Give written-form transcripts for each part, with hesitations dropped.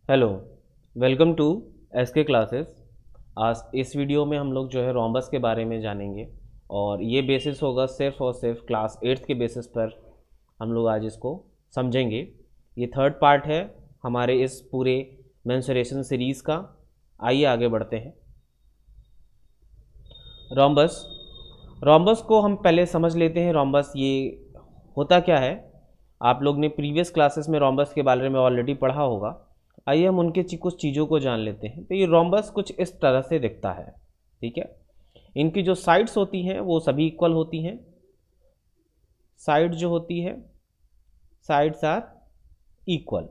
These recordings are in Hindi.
Hello, welcome to SK classes. आज इस वीडियो में हम लोग जो है रोम्बस के बारे में जानेंगे और ये बेसिस होगा सिर्फ और सिर्फ क्लास 8th के बेसिस पर हम लोग आज इसको समझेंगे। ये थर्ड पार्ट है हमारे इस पूरे मेंसुरेशन सीरीज़ का। आइए आगे बढ़ते हैं। रोम्बस रोम्बस को हम पहले समझ लेते हैं। रोम्बस ये होता क्या है, आप लोग ने प्रीवियस क्लासेस में रोम्बस के बारे में ऑलरेडी पढ़ा होगा। आइए हम उनके कुछ चीज़ों को जान लेते हैं। तो ये रोम्बस कुछ इस तरह से दिखता है, ठीक है। इनकी जो साइड्स होती हैं वो सभी इक्वल होती हैं। साइड जो होती है, साइड्स आर इक्वल।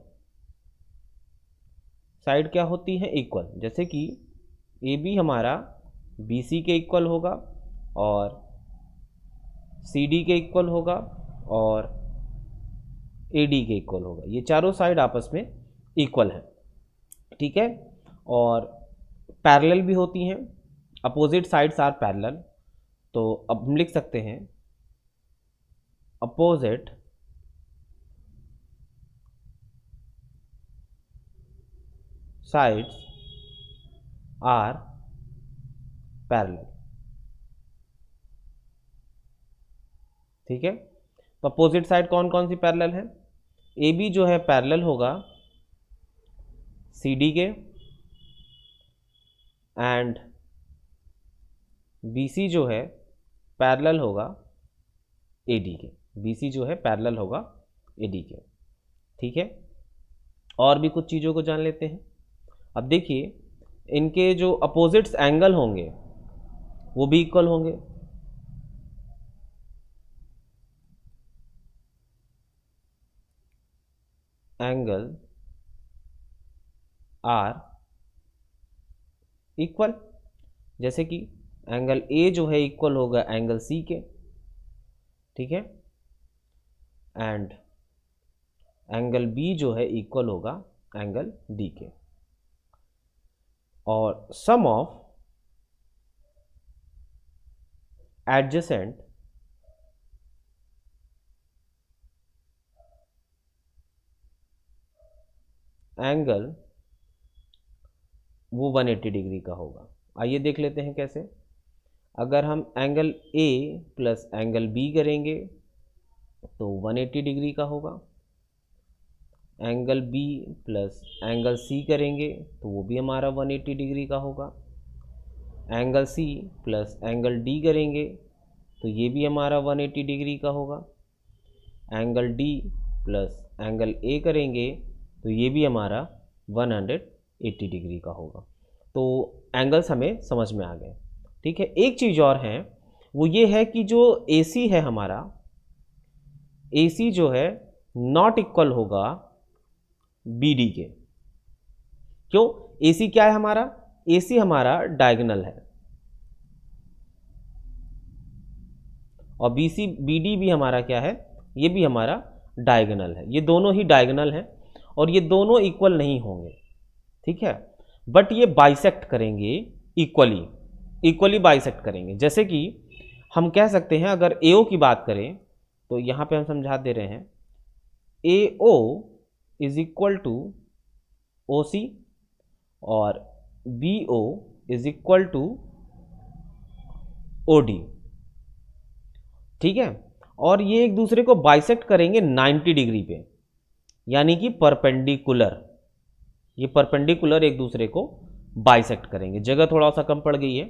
साइड क्या होती है? इक्वल। जैसे कि ए बी हमारा बी सी के इक्वल होगा और सी डी के इक्वल होगा और ए डी के इक्वल होगा। ये चारों साइड आपस में इक्वल हैं, ठीक है। और पैरेलल भी होती हैं, अपोजिट साइड्स आर पैरेलल। तो अब हम लिख सकते हैं अपोजिट साइड्स आर पैरेलल, ठीक है। तो अपोजिट साइड कौन कौन सी पैरेलल है? ए बी जो है पैरेलल होगा सी डी के एंड बी सी जो है पैरेलल होगा ए डी के। बी सी जो है पैरेलल होगा ए डी के, ठीक है। और भी कुछ चीज़ों को जान लेते हैं। अब देखिए, इनके जो अपोजिट्स एंगल होंगे वो भी इक्वल होंगे। Angle are equal. जैसे कि एंगल ए जो है इक्वल होगा एंगल सी के, ठीक है। एंड एंगल बी जो है इक्वल होगा एंगल डी के। और सम ऑफ एडजेसेंट एंगल वो 180 डिग्री का होगा। आइए देख लेते हैं कैसे। अगर हम angle A plus angle B करेंगे तो 180 डिग्री का होगा। Angle B plus angle C करेंगे तो वो भी हमारा 180 डिग्री का होगा। Angle C plus angle D करेंगे तो ये भी हमारा 180 डिग्री का होगा। Angle D plus angle A करेंगे तो ये भी हमारा 180 डिग्री का होगा। तो एंगल्स हमें समझ में आ गए, ठीक है। एक चीज़ और है, वो ये है कि जो ए सी है हमारा, ए सी जो है नॉट इक्वल होगा बी डी के। क्यों? ए सी क्या है हमारा? ए सी हमारा डायगोनल है और बी सी बी डी भी हमारा क्या है? ये भी हमारा डायगोनल है। ये दोनों ही डायगोनल हैं और ये दोनों इक्वल नहीं होंगे, ठीक है। बट ये बाइसेक्ट करेंगे इक्वली, इक्वली बाइसेक्ट करेंगे। जैसे कि हम कह सकते हैं, अगर ए ओ की बात करें तो यहाँ पे हम समझा दे रहे हैं A O is equal to O C और B O is equal to O D, ठीक है। और ये एक दूसरे को बाइसेक्ट करेंगे 90 डिग्री पे, यानी कि परपेंडिकुलर। ये परपेंडिकुलर एक दूसरे को बाइसेक्ट करेंगे। जगह थोड़ा सा कम पड़ गई है,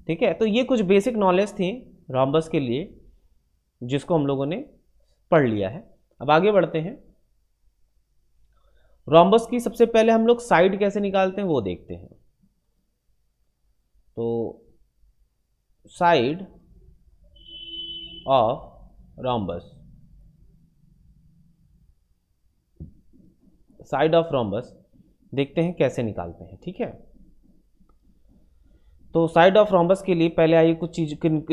ठीक है। तो ये कुछ बेसिक नॉलेज थी रोम्बस के लिए जिसको हम लोगों ने पढ़ लिया है। अब आगे बढ़ते हैं। रोम्बस की सबसे पहले हम लोग साइड कैसे निकालते हैं वो देखते हैं। तो side of rhombus, side of rhombus देखते हैं कैसे निकालते हैं, ठीक है। तो साइड ऑफ रोम्बस के लिए पहले आइए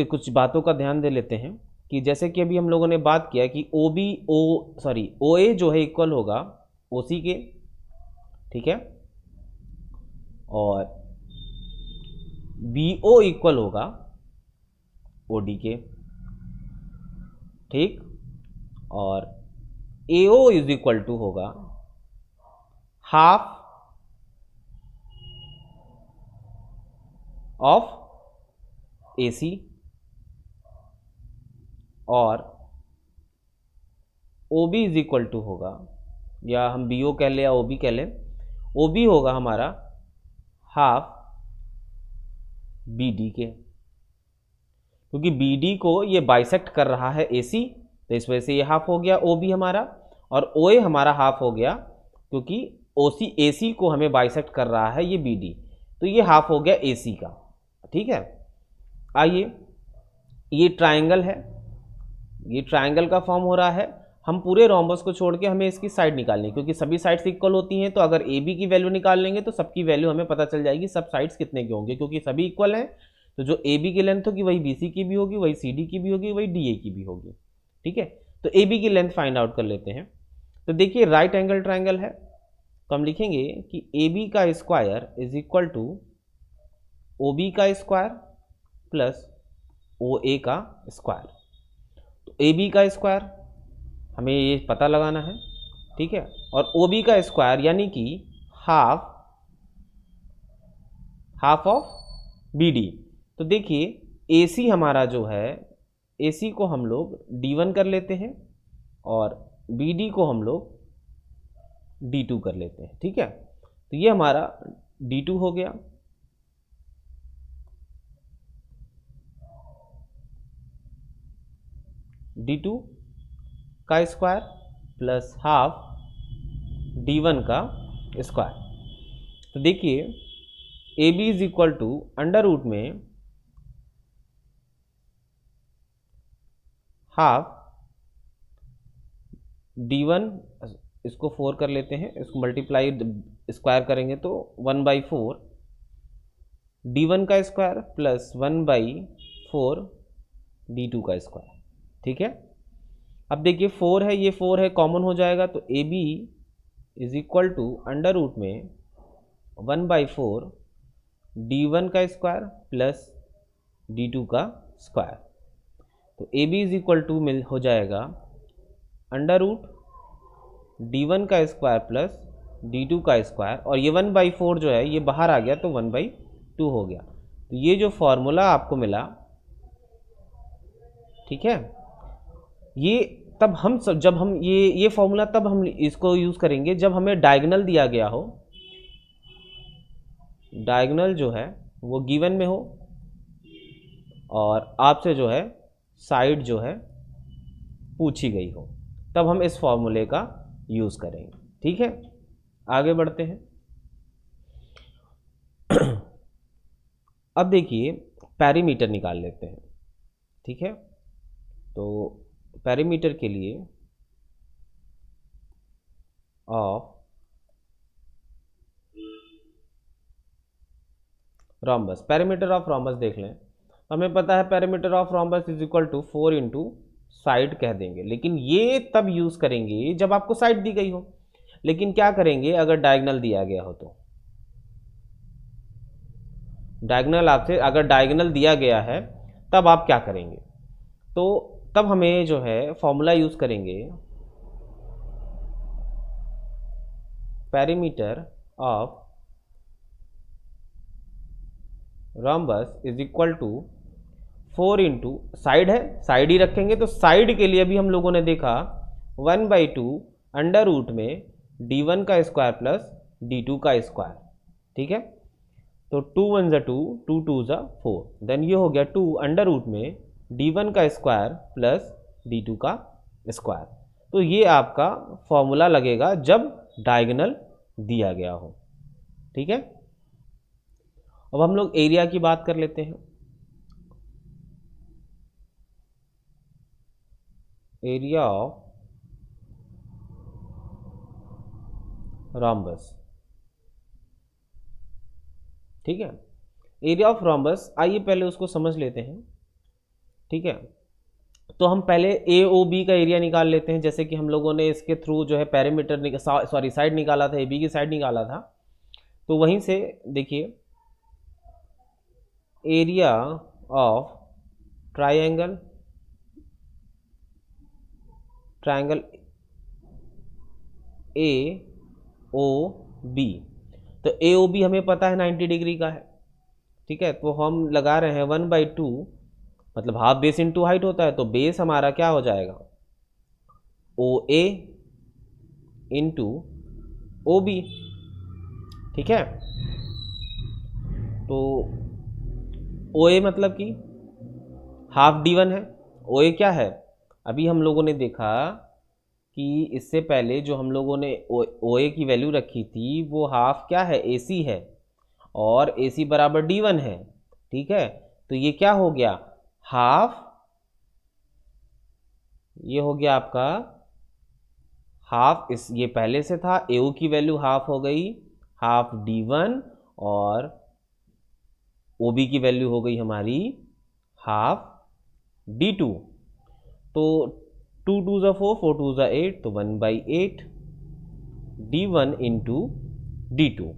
कुछ बातों का ध्यान दे लेते हैं। कि जैसे कि अभी हम लोगों ने बात किया कि ओ ए जो है इक्वल होगा ओ सी के, ठीक है। और बी ओ इक्वल होगा ओ डी के, ठीक। और ए ओ इज इक्वल टू होगा हाफ ऑफ AC और OB इज इक्वल टू होगा, या हम BO कह लें या OB कह लें, OB होगा हमारा हाफ BD के, क्योंकि BD को ये बाइसेक्ट कर रहा है AC, तो इस वजह से ये हाफ हो गया OB हमारा, और OA हमारा हाफ हो गया क्योंकि AC को हमें बाइसेक्ट कर रहा है ये BD, तो ये हाफ हो गया AC का। ठीक है, आइए ये ट्रायंगल है, ये ट्रायंगल का फॉर्म हो रहा है, हम पूरे रोम्बस को छोड़ के हमें इसकी साइड निकालनी है, क्योंकि सभी साइड्स इक्वल होती हैं, तो अगर AB की वैल्यू निकाल लेंगे तो सबकी वैल्यू हमें पता चल जाएगी, सब साइड्स कितने के होंगे, क्योंकि सभी इक्वल हैं, तो जो AB की लेंथ होगी वही BC की भी होगी, वही CD की भी होगी, वही DA की भी होगी। ठीक है, तो AB की लेंथ फाइंड आउट कर लेते हैं। तो देखिए राइट एंगल ट्रायंगल है, तो हम लिखेंगे कि AB का square is equal to OB का स्क्वायर प्लस OA का स्क्वायर। तो AB का स्क्वायर हमें ये पता लगाना है, ठीक है, और OB का स्क्वायर यानी कि हाफ ऑफ BD। तो देखिए AC हमारा जो है, AC को हम लोग D1 कर लेते हैं और BD को हम लोग D2 कर लेते हैं। ठीक है, तो ये हमारा D2 हो गया, D2 का स्क्वायर प्लस हाफ D1 का स्क्वायर। तो देखिए AB is equal to under root में हाफ D1, इसको 4 कर लेते हैं, इसको मल्टीप्लाई स्क्वायर करेंगे तो 1/4 D1 का स्क्वायर प्लस 1/4 D2 का स्क्वायर। ठीक है, अब देखिए 4 है, ये 4 है, कॉमन हो जाएगा, तो AB is equal to under root में 1/4 D1 का स्क्वायर प्लस D2 का स्क्वायर। तो AB इज इक्वल टू मिल हो जाएगा अंडर रूट D1 का स्क्वायर प्लस D2 का स्क्वायर, और ये 1/4 जो है ये बाहर आ गया तो 1/2 हो गया। तो ये जो फॉर्मूला आपको मिला, ठीक है, ये तब हम जब हम ये फॉर्मूला तब हम इसको यूज़ करेंगे जब हमें डायगोनल दिया गया हो, डायगोनल जो है वो गिवन में हो और आपसे जो है साइड जो है पूछी गई हो, तब हम इस फॉर्मूले का यूज़ करेंगे। ठीक है, आगे बढ़ते हैं। अब देखिए पैरीमीटर निकाल लेते हैं। ठीक है, तो पैरीमीटर के लिए of rhombus, perimeter of rhombus देख लें, हमें पता है perimeter of rhombus is equal to 4 into side कह देंगे, लेकिन ये तब यूज़ करेंगे जब आपको साइड दी गई हो। लेकिन क्या करेंगे अगर डायगोनल दिया गया हो, तो डायगोनल आपसे अगर डायगोनल दिया गया है तब आप क्या करेंगे, तो तब हमें जो है फॉर्मूला यूज़ करेंगे, perimeter of rhombus is equal to 4 into side है, साइड ही रखेंगे, तो साइड के लिए भी हम लोगों ने देखा 1/2 अंडर रूट में D1 का स्क्वायर प्लस D2 का स्क्वायर। ठीक है, तो 2 1 ज़ा 2, 2 2 ज़ा 4, देन ये हो गया 2 अंडर रूट में D1 का स्क्वायर प्लस D2 का स्क्वायर। तो ये आपका फॉर्मूला लगेगा जब डायगोनल दिया गया हो। ठीक है, अब हम लोग एरिया की बात कर लेते हैं। एरिया ऑफ रोम्बस, ठीक है, एरिया ऑफ रोम्बस, आइए पहले उसको समझ लेते हैं। ठीक है, तो हम पहले AOB का एरिया निकाल लेते हैं, जैसे कि हम लोगों ने इसके थ्रू जो है पैरामीटर सॉरी साइड निकाला था, AB की साइड निकाला था, तो वहीं से देखिए एरिया ऑफ ट्रायंगल AOB, तो AOB हमें पता है 90 डिग्री का है, ठीक है, तो हम लगा रहे हैं 1/2, मतलब हाफ बेस इंटू हाइट होता है, तो बेस हमारा क्या हो जाएगा, OA इंटू OB। ठीक है, तो OA मतलब कि हाफ D1 है। OA क्या है, अभी हम लोगों ने देखा कि इससे पहले जो हम लोगों ने OA की वैल्यू रखी थी वो हाफ क्या है, AC है, और AC बराबर D1 है। ठीक है, तो ये क्या हो गया, हाफ, ये हो गया आपका हाफ, इस ये पहले से था, AO की वैल्यू हाफ हो गई, हाफ D1, और OB की वैल्यू हो गई हमारी हाफ D2। तो 2 2 ज़ा 4, 4 2 ज़ा 8, तो 1/8 D1 इंटू D2।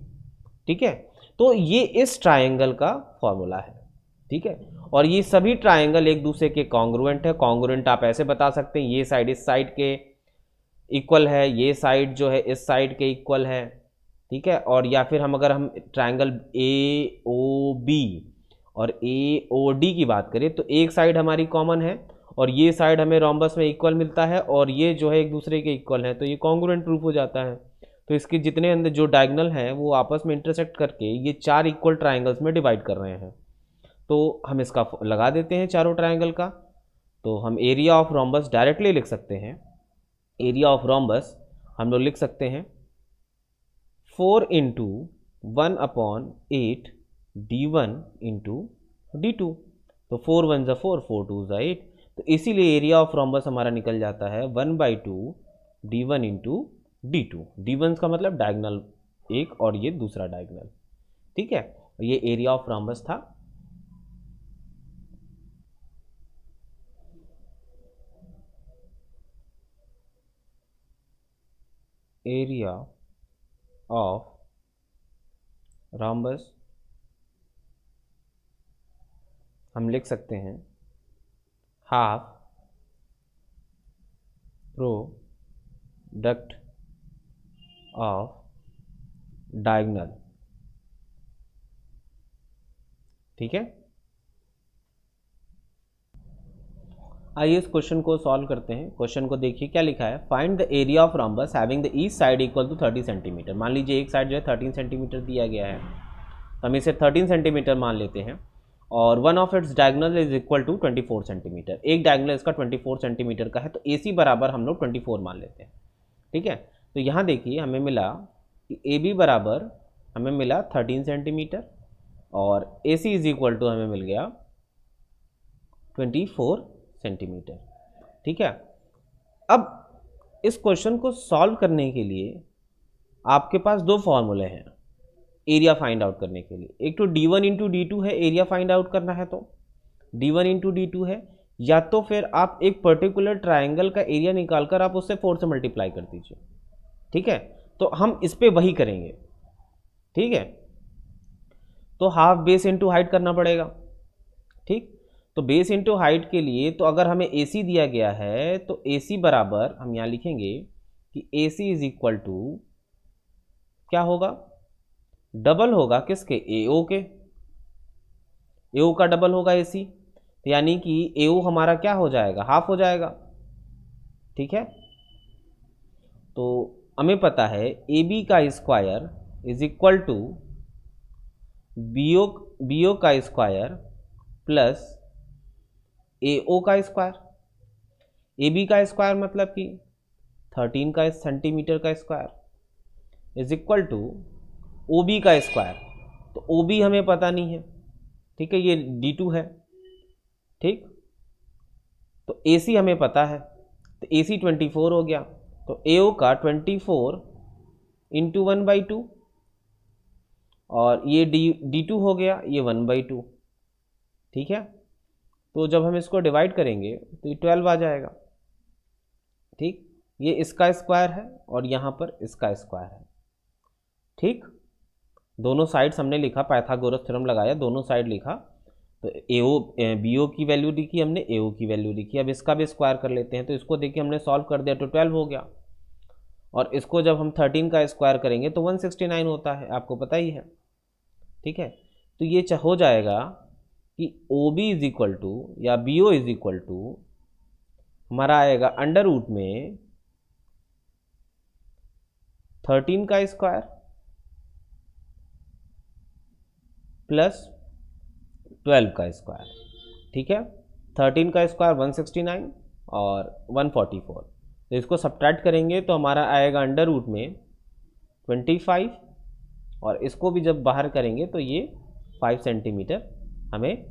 ठीक है, तो ये इस ट्राइंगल का फॉर्मूला है। ठीक है, और ये सभी ट्राइंगल एक दूसरे के कॉन्ग्रुएंट है। कॉन्ग्रुएंट आप ऐसे बता सकते हैं, ये साइड इस साइड के इक्वल है, ये साइड जो है इस साइड के इक्वल है। ठीक है, और या फिर अगर हम ट्राइंगल AOB और AOD की बात करें तो एक साइड हमारी कॉमन है और ये साइड हमें रोम्बस में इक्वल मिलता है और ये जो है एक दूसरे के इक्वल है, तो ये कॉन्ग्रुएंट प्रूफ हो जाता है। तो इसके जितने अंदर जो डायगोनल हैं वो आपस में इंटरसेक्ट करके ये 4 इक्वल ट्राइंगल्स में डिवाइड कर रहे हैं। तो हम इसका लगा देते हैं चारों ट्राइंगल का। तो हम एरिया ऑफ रोम्बस डायरेक्टली लिख सकते हैं। एरिया ऑफ रोम्बस हम लोग लिख सकते हैं 4 इंटू 1/8 D1 इंटू D2। तो 4 1 ज़ा 4, 4 2 ज़ा 8, तो इसीलिए एरिया ऑफ रोम्बस हमारा निकल जाता है 1/2 D1 इंटू D2। D1 का मतलब डायगोनल एक और ये दूसरा डायगोनल। ठीक है, ये एरिया ऑफ रोम्बस था। एरिया ऑफ रोम्बस हम लिख सकते हैं हाफ प्रोडक्ट ऑफ डायगोनल। ठीक है, आइए इस क्वेश्चन को सॉल्व करते हैं। क्वेश्चन को देखिए क्या लिखा है, find the area of rhombus having the each side equal to 30 centimetre. मान लीजिए एक साइड जो है 13 सेंटीमीटर दिया गया है, तो हम इसे 13 सेंटीमीटर मान लेते हैं और one of its diagonal is equal to 24 centimetre. एक डायगोनल इसका 24 सेंटीमीटर का है, तो AC बराबर हम लोग 24 मान लेते हैं। ठीक है, तो यहाँ देखिए हमें मिला कि AB बराबर हमें मिला 13 सेंटीमीटर और AC इज इक्वल टू हमें मिल गया 24 सेंटीमीटर। ठीक है, अब इस क्वेश्चन को सॉल्व करने के लिए आपके पास दो फॉर्मूले हैं एरिया फाइंड आउट करने के लिए। एक तो D1 इंटू D2 है, एरिया फाइंड आउट करना है तो D1 इंटू D2 है, या तो फिर आप एक पर्टिकुलर ट्राइंगल का एरिया निकालकर आप उससे 4 से मल्टीप्लाई कर दीजिए। ठीक है, तो हम इस पे वही करेंगे। ठीक है, तो हाफ बेस इंटू हाइट करना पड़ेगा। ठीक, तो बेस इंटू हाइट के लिए तो अगर हमें AC दिया गया है तो AC बराबर हम यहाँ लिखेंगे कि AC इज इक्वल टू क्या होगा, डबल होगा किसके, AO के। AO का डबल होगा AC, तो यानी कि AO हमारा क्या हो जाएगा, हाफ हो जाएगा। ठीक है, तो हमें पता है AB का square is equal to BO का स्क्वायर प्लस AO का स्क्वायर। AB का स्क्वायर मतलब कि 13 का सेंटीमीटर का square is equal to OB का स्क्वायर। तो OB हमें पता नहीं है, ठीक है, ये D2 है। ठीक, तो AC हमें पता है, तो AC 24 हो गया, तो AO का 24 इंटू 1/2 और ये D2 हो गया, ये 1/2। ठीक है, तो जब हम इसको डिवाइड करेंगे तो ये 12 आ जाएगा। ठीक, ये इसका स्क्वायर है और यहाँ पर इसका स्क्वायर है। ठीक, दोनों साइड्स हमने लिखा, पाइथागोरस थ्योरम लगाया, दोनों साइड लिखा, तो BO की वैल्यू लिखी हमने, AO की वैल्यू लिखी। अब इसका भी स्क्वायर कर लेते हैं, तो इसको देखिए हमने सॉल्व कर दिया तो 12 हो गया, और इसको जब हम 13 का स्क्वायर करेंगे तो 169 होता है, आपको पता ही है। ठीक है, तो ये हो जाएगा कि O B is equal to या B O is equal to हमारा आएगा अंडर रूट में 13 का स्क्वायर प्लस 12 का स्क्वायर। ठीक है, 13 का स्क्वायर 169 और 144, तो इसको सब्ट्रैक्ट करेंगे तो हमारा आएगा अंडर रूट में 25, और इसको भी जब बाहर करेंगे तो ये 5 सेंटीमीटर हमें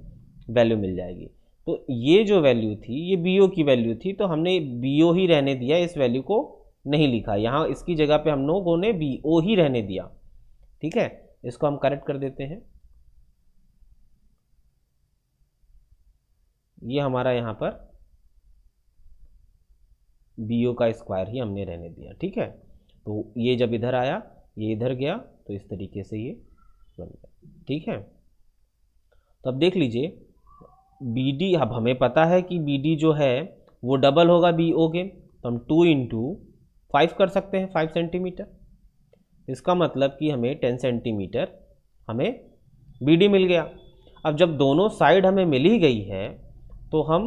वैल्यू मिल जाएगी। तो ये जो वैल्यू थी ये बी ओ की वैल्यू थी, तो हमने बी ओ ही रहने दिया, इस वैल्यू को नहीं लिखा यहाँ, इसकी जगह पे हम लोगों ने बी ओ ही रहने दिया। ठीक है, इसको हम करेक्ट कर देते हैं। ये हमारा यहाँ पर बी ओ का स्क्वायर ही हमने रहने दिया। ठीक है, तो ये जब इधर आया, ये इधर गया, तो इस तरीके से ये बन गया। ठीक है, तो अब देख लीजिए बी डी, अब हमें पता है कि बी डी जो है वो डबल होगा बी ओ के, तो हम 2 × 5 कर सकते हैं, 5 सेंटीमीटर। इसका मतलब कि हमें 10 सेंटीमीटर हमें बी डी मिल गया। अब जब दोनों साइड हमें मिल ही गई है तो हम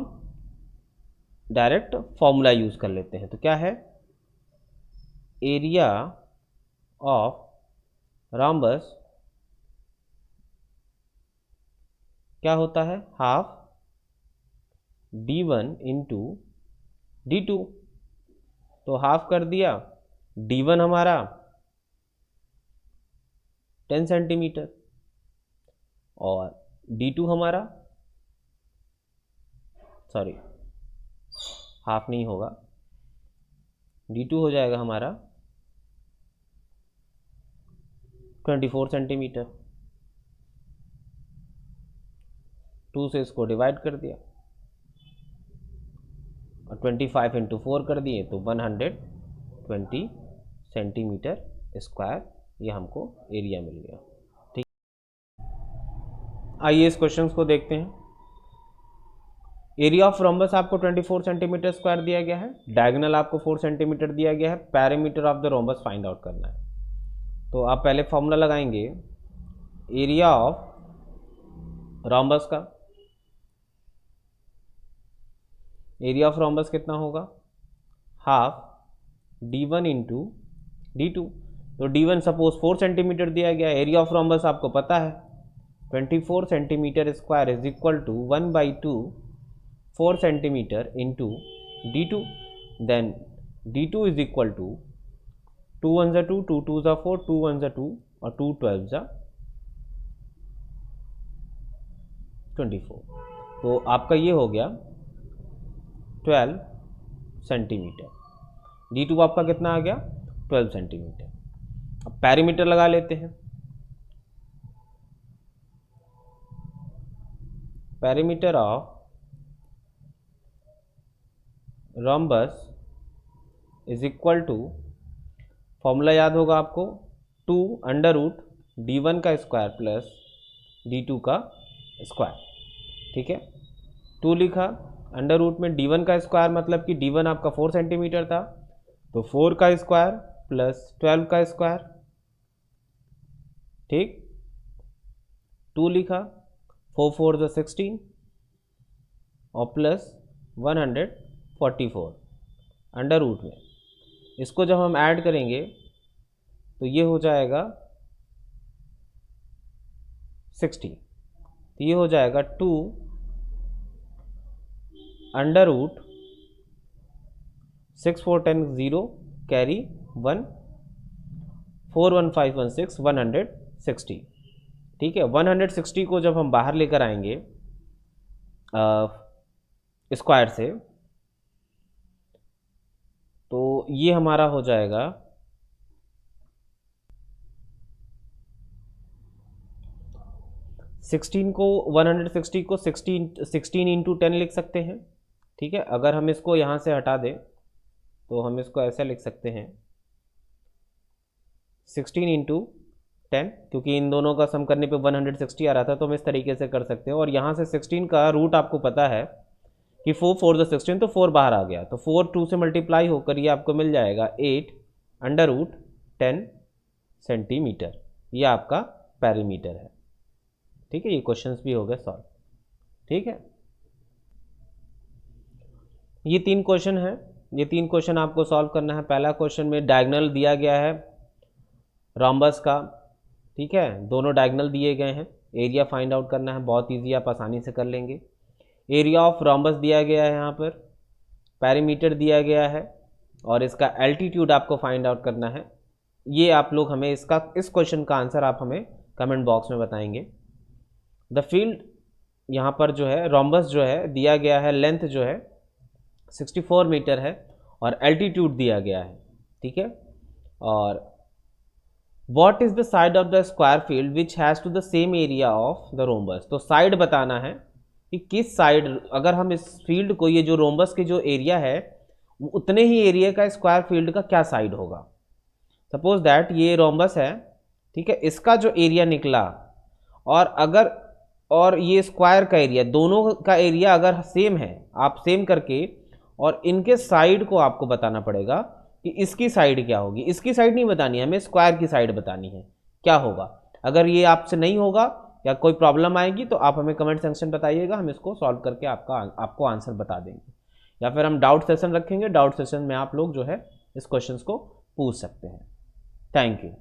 डायरेक्ट फॉर्मूला यूज़ कर लेते हैं। तो क्या है, एरिया ऑफ रॉम्बस क्या होता है, हाफ d1 × d2। तो हाफ कर दिया, d1 हमारा 10 सेंटीमीटर और d2 हमारा, सॉरी हाफ नहीं होगा, d2 हो जाएगा हमारा 24 सेंटीमीटर। 2 से इसको डिवाइड कर दिया और 25 × 4 कर दिए, तो 120 सेंटीमीटर स्क्वायर ये हमको एरिया मिल गया। ठीक, आइए इस क्वेश्चन को देखते हैं। एरिया ऑफ रोम्बस आपको 24 सेंटीमीटर स्क्वायर दिया गया है, डायगोनल आपको 4 सेंटीमीटर दिया गया है, parameter of the rhombus find out करना है। तो आप पहले फॉर्मूला लगाएंगे एरिया ऑफ रोम्बस का। एरिया ऑफ रोम्बस कितना होगा, हाफ d1 × d2। तो d1 सपोज 4 सेंटीमीटर दिया गया, एरिया ऑफ रोम्बस आपको पता है 24 centimetre square is equal to 1/2 4 centimetre into d2। Then d2 is equal to 2 1 ज़ा 2, 2 2 ज़ा 4, 2 1 ज़ा 2 और 2 12 ज़ा 24। तो आपका ये हो गया 12 सेंटीमीटर। d2 आपका कितना आ गया, 12 सेंटीमीटर। अब पैरीमीटर लगा लेते हैं। Perimeter of rhombus is equal to, formula याद होगा आपको, 2 √ d1 का स्क्वायर प्लस d2 का स्क्वायर। ठीक है, 2 लिखा, अंडर रूट में d1 का स्क्वायर मतलब कि d1 आपका 4 सेंटीमीटर था, तो 4 का स्क्वायर प्लस 12 का स्क्वायर। ठीक, 2 लिखा, 4 4 = 16 और प्लस 144 अंडर रूट में। इसको जब हम ऐड करेंगे तो ये हो जाएगा 60। तो ये हो जाएगा 2 √ 6 4 10 0 कैरी 1 4 1 5 1 6 160। ठीक है, 160 को जब हम बाहर लेकर आएंगे स्क्वायर से, तो ये हमारा हो जाएगा 16 को 160 को 16 × 10 लिख सकते हैं। ठीक है, अगर हम इसको यहाँ से हटा दें तो हम इसको ऐसा लिख सकते हैं 16 × 10, क्योंकि इन दोनों का सम करने पे 160 आ रहा था, तो हम इस तरीके से कर सकते हैं। और यहाँ से 16 का रूट आपको पता है कि 4 4 ज़ा 16, तो 4 बाहर आ गया, तो 4 2 से मल्टीप्लाई होकर ये आपको मिल जाएगा 8 √ 10 सेंटीमीटर। ये आपका पैरीमीटर है। ठीक है, ये क्वेश्चंस भी हो गए सॉल्व। ठीक है, ये 3 क्वेश्चन हैं, ये 3 क्वेश्चन आपको सॉल्व करना है। पहला क्वेश्चन में डायगोनल दिया गया है रोम्बस का, ठीक है, दोनों डायगोनल दिए गए हैं, एरिया फाइंड आउट करना है, बहुत इजी, आप आसानी से कर लेंगे। एरिया ऑफ रोम्बस दिया गया है यहाँ पर, पैरीमीटर दिया गया है, और इसका एल्टीट्यूड आपको फाइंड आउट करना है। ये आप लोग हमें इस क्वेश्चन का आंसर आप हमें कमेंट बॉक्स में बताएंगे। द फील्ड यहाँ पर जो है रोम्बस जो है दिया गया है, लेंथ जो है 64 मीटर है और एल्टीट्यूड दिया गया है, ठीक है। और what is the side of the square field which has to the same area of the rhombus, तो साइड बताना है कि किस साइड, अगर हम इस फील्ड को, ये जो रोम्बस के जो एरिया है उतने ही एरिया का स्क्वायर फील्ड का क्या साइड होगा। सपोज दैट ये रोम्बस है, ठीक है, इसका जो एरिया निकला और ये स्क्वायर का एरिया, दोनों का एरिया अगर सेम है, आप सेम करके और इनके साइड को आपको बताना पड़ेगा कि इसकी साइड क्या होगी। इसकी साइड नहीं बतानी है हमें, स्क्वायर की साइड बतानी है क्या होगा। अगर ये आपसे नहीं होगा या कोई प्रॉब्लम आएगी तो आप हमें कमेंट सेक्शन बताइएगा, हम इसको सॉल्व करके आपको आंसर बता देंगे, या फिर हम डाउट सेशन रखेंगे, डाउट सेशन में आप लोग जो है इस क्वेश्चन को पूछ सकते हैं। Thank you.